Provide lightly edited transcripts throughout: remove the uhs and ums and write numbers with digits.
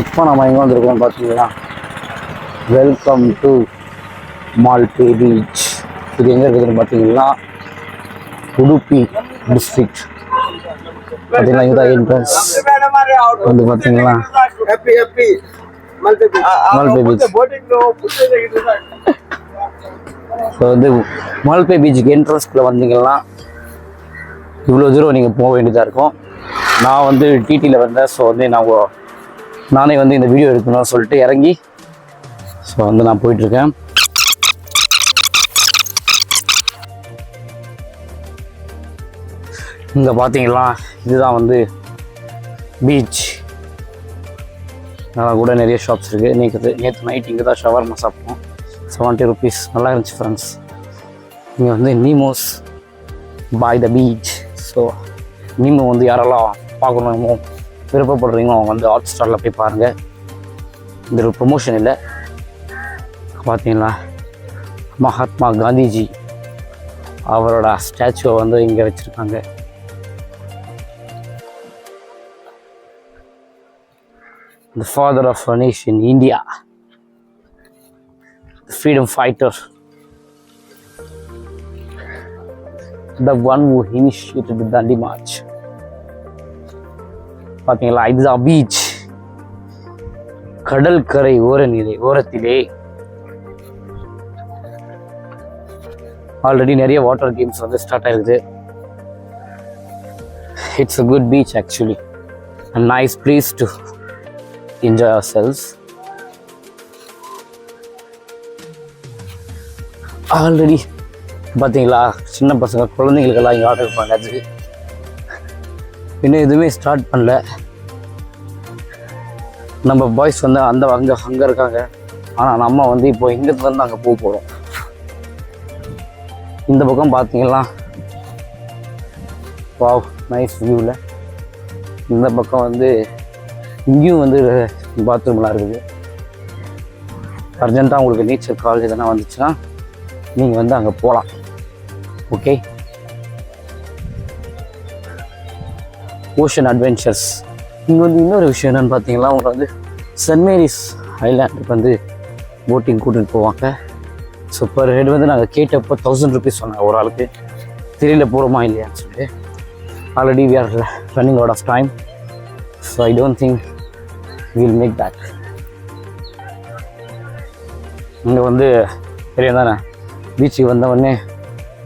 இப்போ நம்ம எங்கே வந்திருக்கோம் பார்த்தீங்கன்னா, வெல்கம் டு மால்பே பீச். இது எங்கே இருக்குதுன்னு பார்த்தீங்கன்னா, உடுப்பி டிஸ்ட்ரிக்ட். பார்த்தீங்கன்னா இதுதான் என்ட்ரன்ஸ் வந்து பார்த்தீங்கன்னா மால்பே பீச். ஸோ வந்து மால்பே பீச்சுக்கு என்ட்ரன்ஸ்குள்ளே வந்தீங்கன்னா இவ்வளோ தூரம் நீங்கள் போக வேண்டியதாக இருக்கும். நான் வந்து டிடியில் வந்தேன். ஸோ வந்து நானே வந்து இந்த வீடியோ எடுக்கணும்னு சொல்லிட்டு இறங்கி ஸோ வந்து நான் போயிட்டுருக்கேன். இங்கே பார்த்தீங்களா, இதுதான் வந்து பீச். நல்லா கூட நிறைய ஷாப்ஸ் இருக்குது. நேற்று நைட் இங்கே தான் ஷவர்மா சாப்பிட்டோம். 70 rupees. நல்லா இருந்துச்சு ஃப்ரெண்ட்ஸ். இங்கே வந்து Nemo's by the beach. So Nemo வந்து யாரெல்லாம் பார்க்கணுமோ விருப்பப்படுறீங்களோ அவங்க வந்து ஹாட் ஸ்டாரில் போய் பாருங்கள். இந்த ஒரு ப்ரொமோஷன் இல்லை. பார்த்தீங்களா, மகாத்மா காந்திஜி அவரோட ஸ்டாச்சுவை வந்து இங்கே வச்சுருக்காங்க. The father of a nation, India, the freedom fighter, the one who initiated the Dandi March. பார்த்தீங்களா, இதுதான் பீச். கடற்கரை ஓரத்திலே ஆல்ரெடி நிறைய வாட்டர் கேம்ஸ் வந்து ஸ்டார்ட் ஆயிருக்குது. It's a good beach actually, a nice place to enjoy ourselves. Already பார்த்தீங்களா, சின்ன பசங்க குழந்தைங்களுக்கெல்லாம் இங்கே ஆர்டர் பண்ணாச்சு. இன்னும் எதுவுமே ஸ்டார்ட் பண்ணல. நம்ம பாய்ஸ் வந்து அங்கே இருக்காங்க. ஆனால் நம்ம வந்து இப்போ இங்கேருந்து அங்கே போக போகிறோம். இந்த பக்கம் பார்த்தீங்கன்னா வாவ், நைஸ் வியூவில். இந்த பக்கம் வந்து இங்கேயும் வந்து பாத்ரூம்லாம் இருக்குது. அர்ஜென்ட்டாக உங்களுக்கு நீச்சல் கால் எதனா வந்துச்சுன்னா நீங்கள் வந்து அங்கே போகலாம். Okay, ocean adventures. இங்கே வந்து இன்னொரு விஷயம் என்னென்னு பார்த்தீங்கன்னா, உங்களுக்கு வந்து சென்ட் மேரிஸ் ஐலாண்டுக்கு வந்து போட்டிங் கூட்டிகிட்டு போவாங்க. ஸோ பர் ஹெட் வந்து நாங்கள் கேட்டப்போ 1000 rupees சொன்னாங்க ஒரு ஆளுக்கு. தெரியல போகிறோமா இல்லையான்னு சொல்லிட்டு. Already we are running out of time. So I don't think will make that. இங்கே வந்து தெரியும் தானே, பீச்சுக்கு வந்த உடனே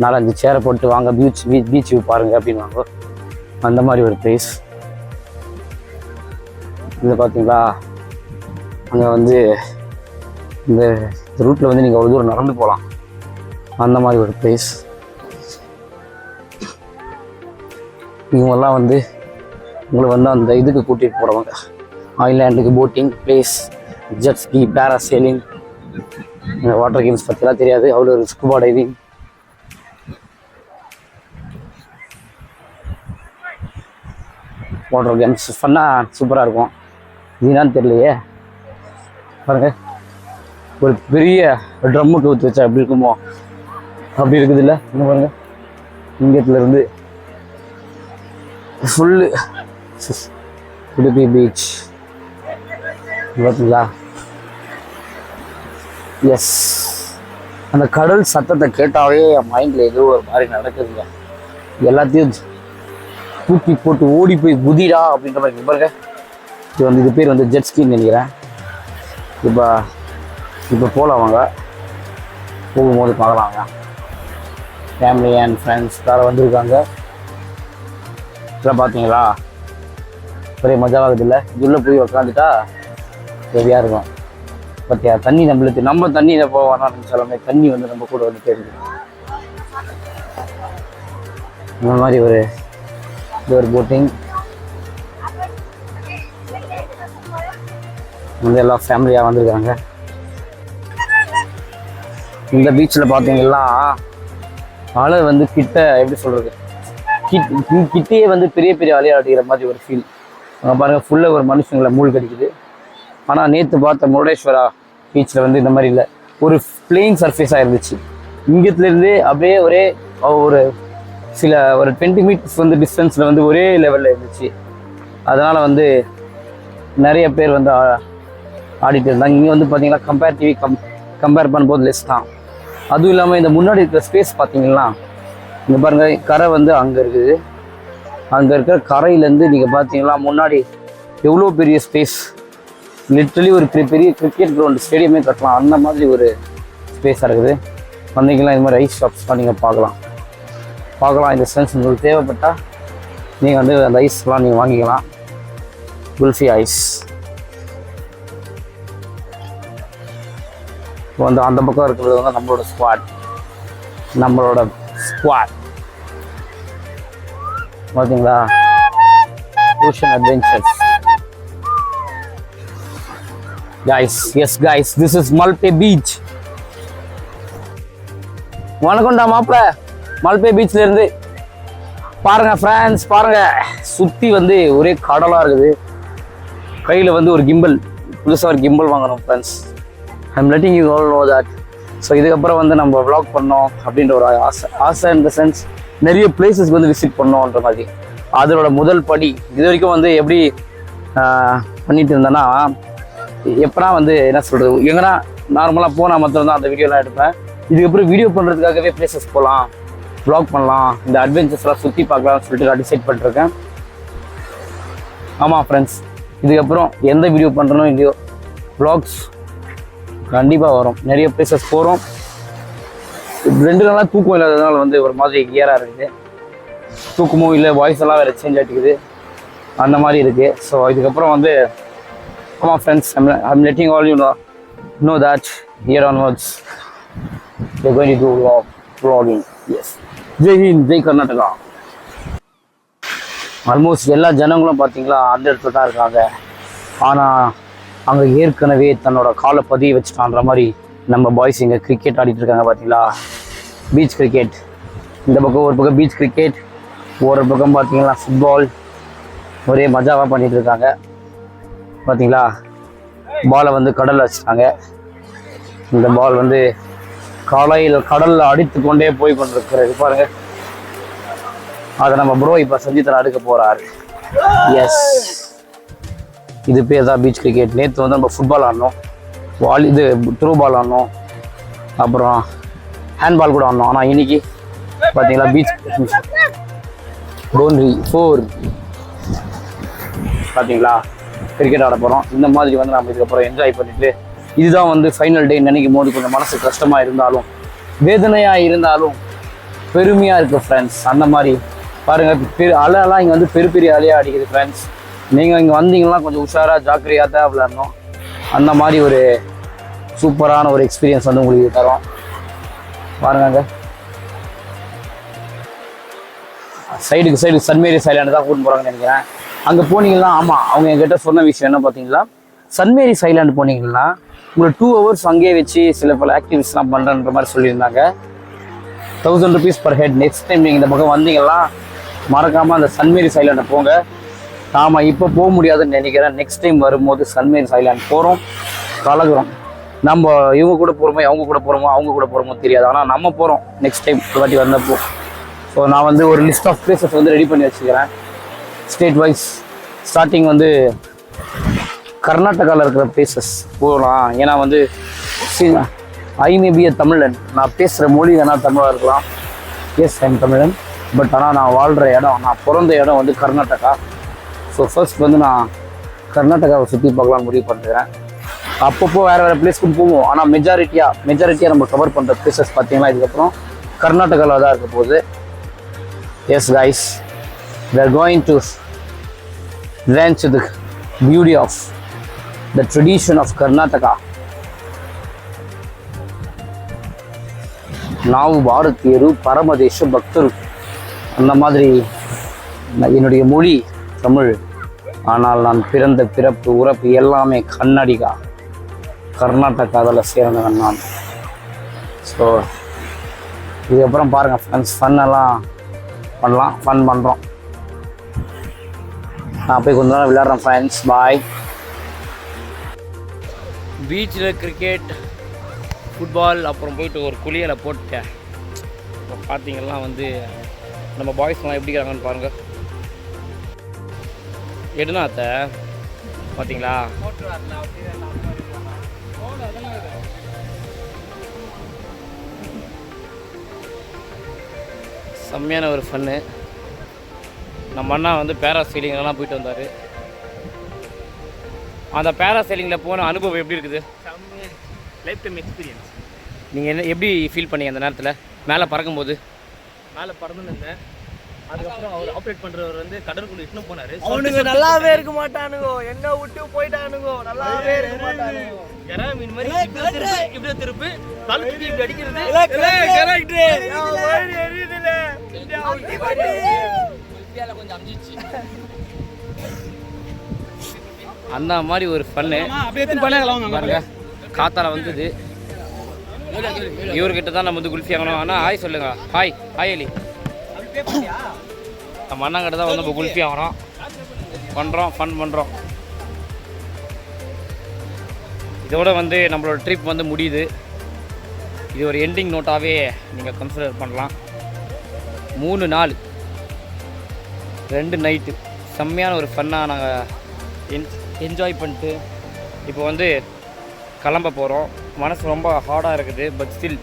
4-5 சேரை போட்டு வாங்க பீச் வியூ பாருங்கள் அப்படின்னு வாங்க. அந்த மாதிரி ஒரு பிளேஸ் இது. பார்த்தீங்களா, அங்கே வந்து இந்த ரூட்டில் வந்து நீங்கள் ஒரு தூரம் நடந்து போகலாம். அந்த மாதிரி ஒரு பிளேஸ். இவங்கெல்லாம் வந்து உங்களை வந்து அந்த இதுக்கு கூட்டிகிட்டு போகிறவங்க. ஐலாண்டுக்கு போட்டிங் பிளேஸ், ஜெட் ஸ்கி, பேராசேலிங், இந்த வாட்டர் கேம்ஸ் பற்றிலாம் தெரியாது. அவ்வளோ ஒரு ஸ்கூபா டைவிங். வாட்டர் கேம்ஸ் ஃபன்னாக சூப்பராக இருக்கும். இதுனான்னு தெரியலையே பாருங்க, ஒரு பெரிய ட்ரம்முக்கு ஊற்றி வச்சா எப்படி இருக்குமோ அப்படி இருக்குது இல்லை? இன்னும் பாருங்க, இங்கத்துலேருந்து ஃபுல்லு உடுப்பி பீச் பார்த்தீங்களா. எஸ், அந்த கடல் சத்தத்தை கேட்டாவே என் மைண்டில் ஏதோ ஒரு மாதிரி நடக்குதுங்க. எல்லாத்தையும் தூக்கி போட்டு ஓடி போய் குதிடா அப்படின்ற மாதிரி பாருங்க. இது வந்து இது பேர் வந்து ஜெட் ஸ்கின்னு நினைக்கிறேன். இப்போ போகலாம், வாங்க போகும்போது பார்க்கலாங்க. ஃபேமிலி அண்ட் ஃப்ரெண்ட்ஸ் வேறு வந்திருக்காங்க. இதெல்லாம் பார்த்தீங்களா, ஒரே மஜாவாகுது இல்லை? இதுள்ளே போய் உக்காந்துட்டா ஹெவியாக இருக்கும். பத்தியா, தண்ணி நம்மளுக்கு நம்ம தண்ணியில் போக வேணாம்னு சொல்லாமே தண்ணி வந்து நம்ம கூட வந்து தெரியுது. இந்த மாதிரி ஒரு போட்டிங் வந்து எல்லாம் ஃபேமிலியாக வந்திருக்காங்க. இந்த பீச்சில் பார்த்தீங்கன்னா அலை வந்து கிட்ட எப்படி சொல்கிறது, கிட்டே வந்து பெரிய பெரிய அலையை அடிக்கிற மாதிரி ஒரு ஃபீல். அங்கே பாருங்கள், ஃபுல்லாக ஒரு மனுஷங்களை மூழ்கி அடிக்குது. ஆனால் நேற்று பார்த்த முருடேஸ்வரா பீச்சில் வந்து இந்த மாதிரி இல்லை, ஒரு பிளெயின் சர்ஃபேஸாக இருந்துச்சு. இங்கத்துலேருந்து அப்படியே ஒரு ஒரு 20 meters வந்து டிஸ்டன்ஸில் வந்து ஒரே லெவலில் இருந்துச்சு. அதனால் வந்து நிறைய பேர் வந்து ஆடிட்டு இருந்தாங்க. இங்கே வந்து பார்த்தீங்கன்னா கம்பேர் பண்ணும்போது லெஸ் தான். அதுவும் இல்லாமல் இந்த முன்னாடி இருக்கிற ஸ்பேஸ் பார்த்தீங்கன்னா இங்கே பாருங்கள், கரை வந்து அங்கே இருக்குது. அங்கே இருக்கிற கரையிலேருந்து நீங்கள் பார்த்தீங்கன்னா முன்னாடி எவ்வளோ பெரிய ஸ்பேஸ், லிட்ரலி ஒரு பெரிய கிரிக்கெட் கிரவுண்டு ஸ்டேடியமே கட்டலாம், அந்த மாதிரி ஒரு ஸ்பேஸாக இருக்குது. வந்தீங்கன்னா இது மாதிரி ஐஸ் ஷாப்ஸ்லாம் நீங்கள் பார்க்கலாம். இந்த சென்ஸ் உங்களுக்கு தேவைப்பட்டால் நீங்கள் வந்து அந்த ஐஸ்லாம் நீங்கள் வாங்கிக்கலாம். குல்ஃபி ஐஸ் வந்து அந்த பக்கம் இருக்கிறது வந்து நம்மளோட ஸ்குவாட் பார்த்தீங்களா, ocean adventures. Yes guys, this is Malpe Beach. வணக்கம்டா மாப்பிள்ள, மல்பே பீச்ல இருந்து பாருங்க ஃப்ரெண்ட்ஸ், பாருங்க சுற்றி வந்து ஒரே கடலாக இருக்குது. கையில் வந்து ஒரு கிம்பல், புதுசாக ஒரு கிம்பல் வாங்கணும் friends. I'm letting you all know that. So இதுக்கப்புறம் வந்து நம்ம வ்ளாக் பண்ணோம் அப்படின்ற ஒரு ஆசை இந்த சென்ஸ், நிறைய பிளேசஸ்க்கு வந்து விசிட் பண்ணோன்ற மாதிரி. அதோட முதல் படி இது வரைக்கும் வந்து எப்படி பண்ணிட்டு இருந்தேன்னா, எப்போனா வந்து என்ன சொல்கிறது, எங்கன்னா நார்மலாக போனால் மாத்திரம் தான் அந்த வீடியோலாம் எடுப்பேன். இதுக்கப்புறம் வீடியோ பண்ணுறதுக்காகவே பிளேசஸ் போகலாம், வ்ளாக் பண்ணலாம், இந்த அட்வென்ச்சர்ஸ்லாம் சுற்றி பார்க்கலாம்னு சொல்லிட்டு நான் டிசைட் பண்ணிருக்கேன். ஆமாம் ஃப்ரெண்ட்ஸ், இதுக்கப்புறம் எந்த வீடியோ பண்ணுறனோ இல்லையோ வ்ளாக்ஸ் கண்டிப்பாக வரும். நிறைய பிளேசஸ் போகிறோம். 2 நாளாக தூக்கம் இல்லாததுனால வந்து ஒரு மாதிரி கியராக இருக்குது. தூக்கமும் இல்லை, வாய்ஸ் எல்லாம் வேறு சேஞ்ச் ஆகிட்டுக்குது, அந்த மாதிரி இருக்குது. ஸோ இதுக்கப்புறம் வந்து ஆமாம் friends, I'm letting all you know that here onwards we're going to do vlogging. Yes. Jai Hind, Jai Karnataka. Almost எல்லா ஜனங்களும் பார்த்தீங்களா அந்த இடத்துல தான் இருக்காங்க. ஆனால் அங்கே ஏற்கனவே தன்னோட காலை பதிய வச்சுட்டான்ற மாதிரி நம்ம பாய்ஸ் இங்கே கிரிக்கெட் ஆடிட்டு இருக்காங்க. பார்த்தீங்களா, பீச் கிரிக்கெட். இந்த பக்கம் ஒரு பக்கம் பீச் கிரிக்கெட், ஒரு பக்கம் பார்த்தீங்கன்னா ஃபுட்பால். ஒரே மஜாவாக பண்ணிட்டு இருக்காங்க. பார்த்தீங்களா, பாலை வந்து கடலில் வச்சுட்டாங்க. இந்த பால் வந்து கடலில் அடித்து கொண்டே போய் கொண்டிருக்கிறது பாருங்க. அதை நம்ம ப்ரோ இப்போ சஞ்சித்தன் அடுக்க போகிறாரு. எஸ், இது பேர் தான் பீச் கிரிக்கெட். நேற்று வந்து நம்ம ஃபுட்பால் ஆடினோம், த்ரோ பால் ஆடினோம், அப்புறம் ஹேண்ட்பால் கூட ஆடினோம். ஆனால் இன்னைக்கு பார்த்தீங்களா பீச் பவுண்டரி 4 பார்த்தீங்களா கிரிக்கெட் ஆட போகிறோம். இந்த மாதிரி வந்து நம்ம இதுக்கப்புறம் என்ஜாய் பண்ணிட்டு, இதுதான் வந்து ஃபைனல் டே நினைக்கும் போது கொஞ்சம் மனசு கஷ்டமாக இருந்தாலும், வேதனையாக இருந்தாலும் பெருமையாக இருக்குது ஃப்ரெண்ட்ஸ். அந்த மாதிரி பாருங்கள், அலையெல்லாம் இங்கே வந்து பெரிய அலையாக அடிக்குது ஃப்ரெண்ட்ஸ். நீங்கள் இங்கே வந்தீங்கன்னா கொஞ்சம் உஷாராக ஜாக்கிரதையாக தான் விளையாடணும். அந்த மாதிரி ஒரு சூப்பரான ஒரு எக்ஸ்பீரியன்ஸ் வந்து உங்களுக்கு தரோம். பாருங்க, சைடு சன்மேரி ஐலாண்டு தான் கூட்டின்னு போகிறாங்கன்னு நினைக்கிறேன். அங்கே போனீங்கன்னா, ஆமாம், அவங்க என்கிட்ட சொன்ன விஷயம் என்ன பார்த்தீங்களா, சன்மேரி ஐலாண்டு போனீங்கன்னா உங்களை 2 hours அங்கேயே வச்சு சில பல ஆக்டிவிட்டிஸ்லாம் பண்ணுறன்ற மாதிரி சொல்லியிருந்தாங்க. 1000 rupees per head. Next time நீங்கள் இந்த பக்கம் வந்தீங்கன்னா மறக்காமல் அந்த சன்மேரி ஐலாண்டை போங்க. ஆமாம், இப்போ போக முடியாதுன்னு நினைக்கிறேன். நெக்ஸ்ட் டைம் வரும்போது சன்மேரி ஐலாண்ட் போகிறோம், கலகுறோம். நம்ம இவங்க கூட போகிறோமோ, அவங்க கூட போகிறோமோ தெரியாது. ஆனால் நம்ம போகிறோம் நெக்ஸ்ட் டைம் வாட்டி வந்தப்போ. ஸோ நான் வந்து ஒரு லிஸ்ட் ஆஃப் பிளேசஸ் வந்து ரெடி பண்ணி வச்சுக்கிறேன் ஸ்டேட் வைஸ். ஸ்டார்டிங் வந்து கர்நாடகாவில் இருக்கிற பிளேசஸ் போகலாம். ஏன்னா வந்து ஐ மே பி தமிழன், நான் பேசுகிற மொழி வேணால் தமிழாக இருக்கலாம். எஸ், ஐம் தமிழன். பட் ஆனால் நான் வாழ்கிற இடம், நான் பிறந்த இடம் வந்து கர்நாடகா. ஸோ ஃபர்ஸ்ட் வந்து நான் கர்நாடகாவை சுற்றி பார்க்கலாம் முடிவு பண்ணுறேன். அப்பப்போ வேறு பிளேஸ்க்கும் போவோம். ஆனால் மெஜாரிட்டியாக நம்ம கவர் பண்ணுற பிளேசஸ் பார்த்தீங்கன்னா இதுக்கப்புறம் கர்நாடகாவில் தான் இருக்க போகுது. Yes guys, we are going to ranch the beauty of the tradition of Karnataka. ನಾವು ಭಾರತೀಯರು ಪರಮದೇಶ ಭಕ್ತರು. அந்த மாதிரி என்னுடைய மொழி தமிழ், ஆனால் நான் பிறந்த உறப்பு எல்லாமே கர்நாடகா, கர்நாடகாவில் சேர்ந்தவன் நான். ஸோ இதுக்கப்புறம் பாருங்கள் ஃப்ரெண்ட்ஸ், ஃபன் பண்ணுறோம். நான் போய் கொஞ்ச நேரம் விளையாடுறேன் ஃப்ரெண்ட்ஸ். பாய். பீச்சில் கிரிக்கெட், ஃபுட்பால், அப்புறம் போயிட்டு ஒரு குளியலை போட்டுட்டேன். இப்போ பார்த்தீங்கன்னா வந்து நம்ம பாய்ஸ்லாம் எப்படி இருக்கிறாங்கன்னு பாருங்கள். எடுனா அத்தை பார்த்தீங்களா? செம்மையான ஒரு ஃபன்னு. நம்ம அண்ணா வந்து பேராசைலிங்லாம் போயிட்டு வந்தார். அந்த பேராசைலிங்கில் போன அனுபவம் எப்படி இருக்குது? Life time experience. நீங்கள் என்ன எப்படி ஃபீல் பண்ணீங்க அந்த நேரத்தில் மேலே பறக்கும்போது? மேலே பறந்துருந்தேன். அதுக்கப்புறம் அவர் ஆப்ரேட் பண்ணுறவர் வந்து கடலுக்குள்ள இட்டுன்னு போனார். அவனுங்க நல்லாவே இருக்க மாட்டானுங்கோ, என்ன விட்டு போயிட்டானுங்கோ, நல்லாவே இருக்க மாட்டானுங்கோ. யாரா மீன் மாதிரி இப்படி திருப்பு காலுக்கு இப்படி அடிக்கிறது. அந்த மாதிரி ஒரு ஃபன்னு பாருங்க. காத்தால வந்தது இவர்கிட்ட தான் நம்ம வந்து குல்ஃபி ஆகணும். ஆனால் ஹாய் சொல்லுங்க. ஹாய் ஹாய் அலி. நம்ம அண்ணாங்கிட்ட தான் வந்து நம்ம குல்ஃபி ஆகிறோம், பண்ணுறோம், ஃபன் பண்ணுறோம். இதோட வந்து நம்மளோட ட்ரிப் வந்து முடியுது. இது ஒரு எண்டிங் நோட்டாகவே நீங்கள் கன்சிடர் பண்ணலாம். 3 நாள் 2 நைட்டு செம்மையான ஒரு ஃபன்னாக நாங்கள் என்ஜாய் பண்ணிட்டு இப்போ வந்து கிளம்ப போகிறோம். மனசு ரொம்ப ஹார்டாக இருக்குது. பட் ஸ்டில்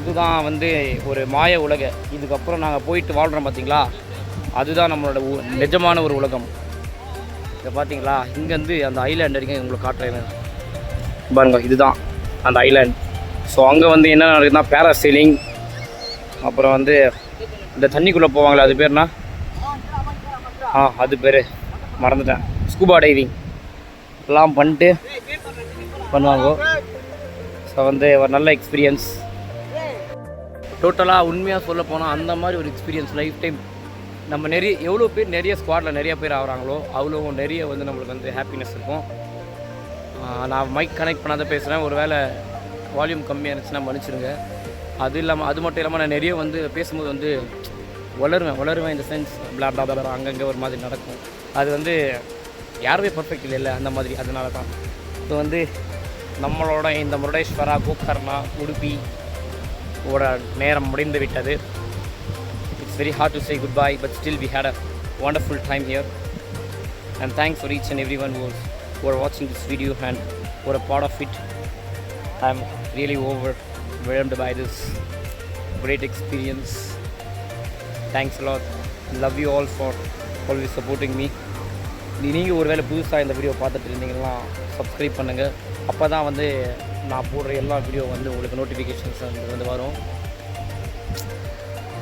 இதுதான் வந்து ஒரு மாய உலக. இதுக்கப்புறம் நாங்கள் போயிட்டு வாழ்கிறோம் பார்த்தீங்களா, அதுதான் நம்மளோட நிஜமான ஒரு உலகம். இதை பார்த்தீங்களா, இங்கேருந்து அந்த ஐலாண்ட் வரைக்கும் உங்களுக்கு காட்டுறேன் பாருங்க. இதுதான் அந்த ஐலாண்ட். ஸோ அங்கே வந்து என்ன நடக்குதுன்னா பேராசைலிங், அப்புறம் வந்து இந்த தண்ணிக்குள்ளே போவாங்களே அது பேர்னா அது பேர் மறந்துட்டேன். ஸ்கூபா டைவிங் எல்லாம் பண்ணிட்டு பண்ணுவாங்க. ஸோ வந்து ஒரு நல்ல எக்ஸ்பீரியன்ஸ். டோட்டலாக உண்மையாக சொல்ல போனால் அந்த மாதிரி ஒரு எக்ஸ்பீரியன்ஸ் லைஃப் டைம். நம்ம எவ்வளோ பேர் நிறைய ஸ்குவாடில் நிறைய பேர் ஆகிறாங்களோ அவ்வளோ நிறைய வந்து நம்மளுக்கு வந்து ஹாப்பினஸ் இருக்கும். நான் மைக் கனெக்ட் பண்ணாத பேசுகிறேன், ஒரு வேளை வால்யூம் கம்மியாக இருந்துச்சுன்னா மன்னிச்சிடுங்க. அது இல்லாமல் அது மட்டும் இல்லாமல் நான் நிறைய வந்து பேசும்போது வந்து வளருவேன் இந்த சென்ஸ் பிளா அங்கங்கே ஒரு மாதிரி நடக்கும். அது வந்து யாருமே பர்ஃபெக்ட் இல்லை அந்த மாதிரி. அதனால தான் ஸோ வந்து நம்மளோட இந்த முருடேஸ்வரா கோகர்ணா உடுப்பி ஓட நேரம் முடிந்து விட்டது. It's very hard to say goodbye, but still we had a wonderful time here. And thanks for each and everyone who are watching this video and who are a part of it. I'm really overwhelmed by this great experience. Thanks a lot. Love you all for always supporting me. நீங்கள் ஒரு வேளை புதுசாக இந்த video பார்த்துட்டு இருந்தீங்கன்னா subscribe பண்ணுங்கள். அப்போ தான் வந்து நான் போடுற எல்லா வீடியோ வந்து உங்களுக்கு நோட்டிஃபிகேஷன்ஸ் வந்து வரும்.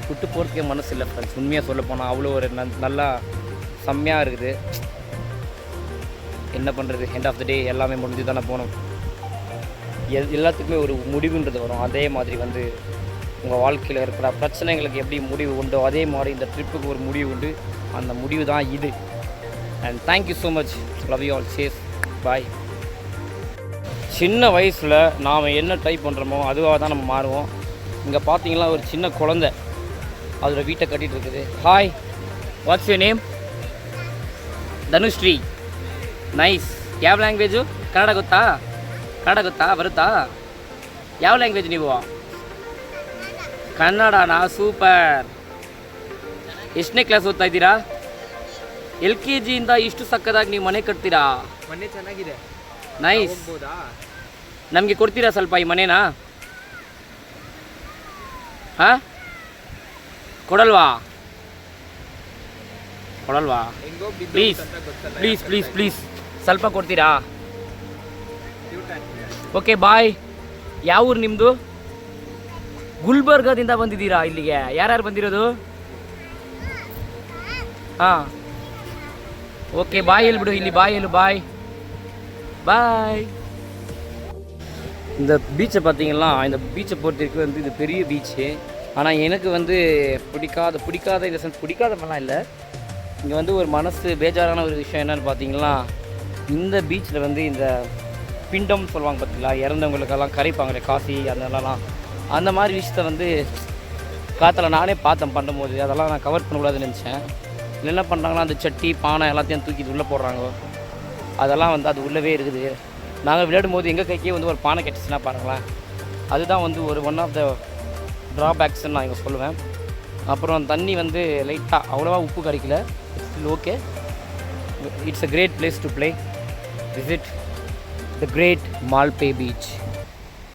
விட்டு போகிறதுக்கே மனசு இல்லை ஃப்ரெண்ட்ஸ். உண்மையாக சொல்ல போனால் அவ்வளோ ஒரு நல்லா செம்மையாக இருக்குது. என்ன பண்ணுறது, எண்ட் ஆஃப் த டே எல்லாமே முடிஞ்சு தானே போகணும். எல்லாத்துக்குமே ஒரு முடிவுன்றது வரும். அதே மாதிரி வந்து உங்கள் வாழ்க்கையில் இருக்கிற பிரச்சனைகளுக்கு எப்படி முடிவு உண்டோ அதே மாதிரி இந்த ட்ரிப்புக்கு ஒரு முடிவு உண்டு. அந்த முடிவு தான் இது. And thank you so much. Love you all. Cheers. Bye. சின்ன வயசில் நாம் என்ன ட்ரை பண்ணுறோமோ அதுவாக தான் நம்ம மாறுவோம். இங்கே பார்த்தீங்கன்னா ஒரு சின்ன குழந்தை அதோட வீட்டை கட்டிகிட்டு இருக்குது. Hi, what's your name? Dhanushree. Nice. ಯಾವ ಲ್ಯಾಂಗ್ವೇಜು? ಕನ್ನಡ ಗೊತ್ತಾ? ಕನ್ನಡ ಗೊತ್ತಾ? ಬರುತ್ತಾ? ಯಾವ ಲ್ಯಾಂಗ್ವೇಜ್ ನೀವು? ಕನ್ನಡನಾ? ಸೂಪರ್. ಎಷ್ಟನೇ ಕ್ಲಾಸ್ ಓದ್ತಾ ಇದ್ದೀರಾ? LKG ಇಂದ ಇಷ್ಟು ಸಕ್ಕದಾಗಿ ನೀವು ಮನೆ ಕಟ್ತೀರಾ? ಮನೆ ಚೆನ್ನಾಗಿದೆ. ನೈಸ್. ನಮಗೆ ಕೊಡ್ತೀರಾ ಸ್ವಲ್ಪ ಈ ಮನೆನಾ? ಹಾಂ, ಕೊಡಲ್ವಾ? ಪ್ಲೀಸ್ ಸ್ವಲ್ಪ ಕೊಡ್ತೀರಾ? Okay bye. ಯಾವ ಊರು ನಿಮ್ಮದು? ಗುಲ್ಬರ್ಗದಿಂದ ಬಂದಿದ್ದೀರಾ ಇಲ್ಲಿಗೆ? ಯಾರ್ಯಾರು ಬಂದಿರೋದು? ಹಾಂ, ஓகே பாய் எழுபிடு. இல்லை பாய் எழு. பாய். இந்த பீச்சை பார்த்தீங்கன்னா இந்த பீச்சை பொறுத்தவரைக்கும் வந்து இது பெரிய பீச்சு. ஆனால் எனக்கு வந்து பிடிக்காத இந்த சென்ஸ் பிடிக்காதமெல்லாம் இல்லை. இங்கே வந்து ஒரு மனசு பேஜாரான ஒரு விஷயம் என்னென்னு பார்த்தீங்கன்னா, இந்த பீச்சில் வந்து இந்த பிண்டம் சொல்லுவாங்க பார்த்தீங்களா, இறந்தவங்களுக்கெல்லாம் கரைப்பாங்களே காசி அதெல்லாம், அந்த மாதிரி விஷயத்த வந்து காற்றுல நானே பார்த்தேன் பண்ணும்போது. அதெல்லாம் நான் கவர் பண்ணக்கூடாதுன்னு நினச்சேன். என்ன பண்ணுறாங்கன்னா அந்த சட்டி பானை எல்லாத்தையும் தூக்கி உள்ளே போடுறாங்க. அதெல்லாம் வந்து அது உள்ளவே இருக்குது. நாங்கள் விளையாடும் போது எங்கள் கைக்கே வந்து ஒரு பானை கட்டிச்சுன்னா பாருங்களேன். அதுதான் வந்து ஒரு ஒன் ஆஃப் த ட்ராபேக்ஸ்ன்னு நான் இங்கே சொல்லுவேன். அப்புறம் தண்ணி வந்து லைட்டாக அவ்வளோவா உப்பு கரைக்கல. It's okay. It's a great place to play. visit the great Malpe beach.